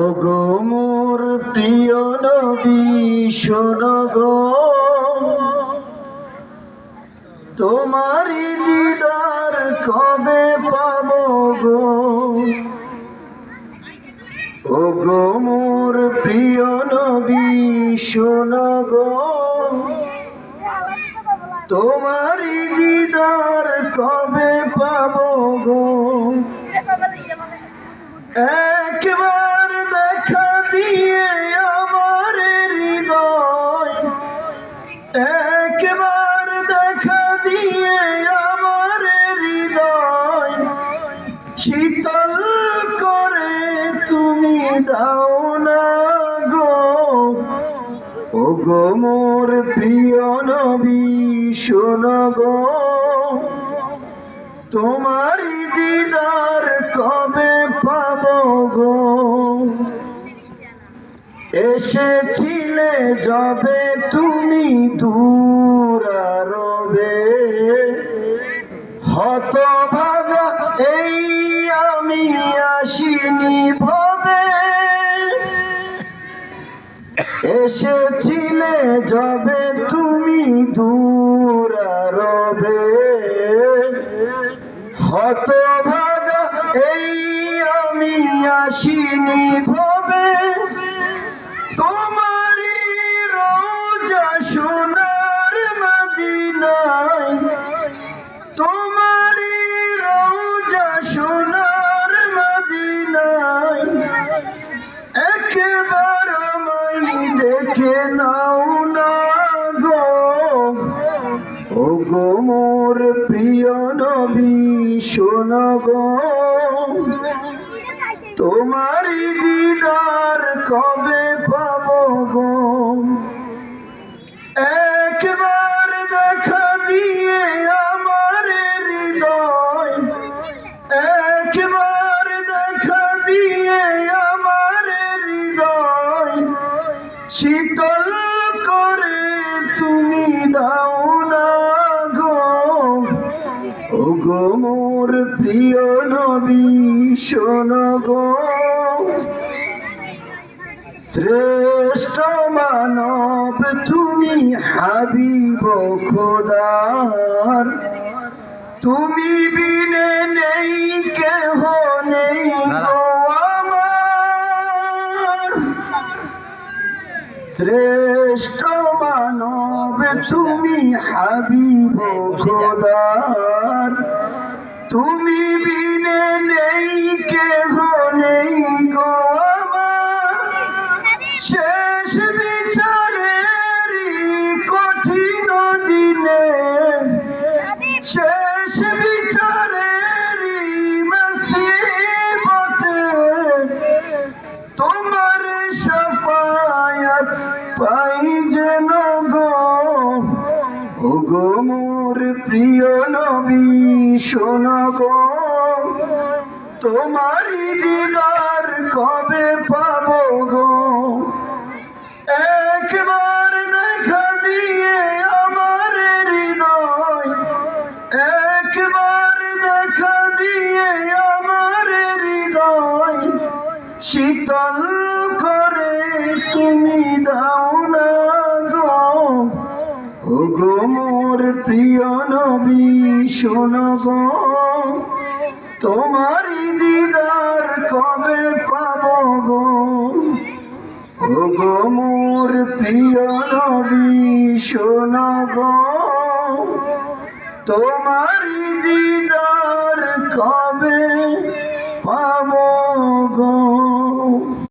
ওগো মোর প্রিয় নবী শোনো গো, তোমারি দিদার কবে পাবো গো। ওগো মোর প্রিয় নবী শোনো গো, তোমারি দিদার কবে পাবো গো। একবার দেখা দিয়ে আমার হৃদয়, একবার দেখা দিয়ে আমার হৃদয় শীতল করে তুমি দাও না গো। ওগো মোর প্রিয় নবী শোনো গো, তোমারি দিদার কবে পাবো গো। এসেছিলে যবে তুমি দূরারবে, হতভাগা এই আমি আসিনি ভবে। এসেছিলে যবে তুমি দূরারবে, হতভাগা এই আমি আসিনি ভবে। তোমারি রোজা সোনার মদিনায়, তোমারি রোজা সোনার মদিনায় একবার আমায় ডেকে নাও না গো। ওগো মোর প্রিয় নবী শোনো গো, তোমারি দিদার কবে পাবো গো। একবার দেখা দিয়ে আমার হৃদয়, একবার দেখা দিয়ে আমার হৃদয় শীতল করে তুমি দাও না গো। ওগো মোর প্রিয় নবী শোনো গো, শ্রেষ্ঠ মানব তুমি হাবিব খোদার, তুমি বিনে নেই কেহ নেই গো আমার। শ্রেষ্ঠ মানব তুমি হাবিব খোদার, তুমি বিনে নেই কেহ নেই গো আমার। শেষ বিচারের কঠিন দিনে, শেষ বিচারের মুসিবতে তোমার শাফায়াত পাই যেন গো। ওগো মোর প্রিয় নবী শোনো গো, তোমারি দিদার কবে পাবো গো। একবার দেখা দিয়ে আমার হৃদয়, একবার দেখা দিয়ে আমার হৃদয় শীতল করে তুমি দাও না গো। ওগো মোর প্রিয় নবী শোনো গো, তোমারি দিদার কবে পাবো গো। ওগো মোর প্রিয় নবী শোনো গো, তোমারি দিদার কবে পাবো।